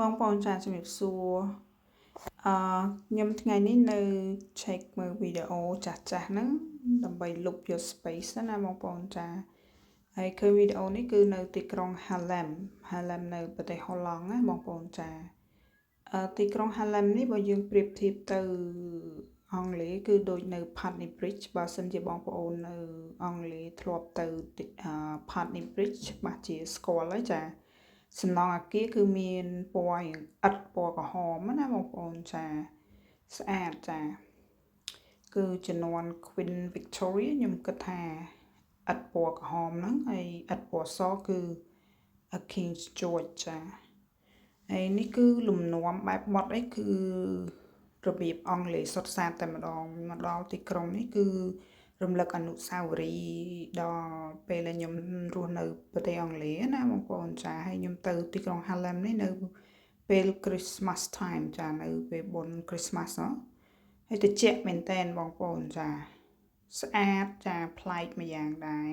បងប្អូនចាជំរាបសួរខ្ញុំថ្ងៃនេះនៅ check មើលវីដេអូចាស់ហ្នឹងដើម្បីលុបយក space ណាបងប្អូនចាហើយឃើញវីដេអូនេះគឺនៅទីក្រុង Haarlem នៅប្រទេសហូឡង់ណាបងប្អូនចាទីក្រុង Haarlem នេះបើយើងប្រៀបធៀបទៅអង់គ្លេសគឺដូចនៅ Putney Bridge បើសិនជាបងប្អូននៅអង់គ្លេសធ្លាប់ទៅ Putney Bridge ច្បាស់ជាស្គាល់ហើយចាសំណង់អគារគឺមានពណ៌ឥដ្ឋពណ៌ក្រហមណាបងប្អូនចាស្អាតចាគឺជំនាន់ Queen Victoria ខ្ញុំគិតថាឥដ្ឋពណ៌ក្រហមហ្នឹងហើយឥដ្ឋពណ៌សគឺ King George ចាហើយនេះគឺលំនាំបែបបត់អីគឺរបៀបអង់គ្លេសសុទ្ធសាធតែម្ដងមកដល់ទីក្រុងនេះគឺរំលឹកអនុស្សាវរីយ៍ដល់ពេលដែលខ្ញុំរស់នៅប្រទេសអង់គ្លេសណាបងប្អូនចាហើយខ្ញុំទៅទីក្រុង Haarlem នេះនៅពេល Christmas time ចានៅពេលបុណ្យ Christmas ហ៎ហើយត្រជាក់មែនតែនបងប្អូនចាស្អាតចាប្លែកម្យ៉ាងដែរ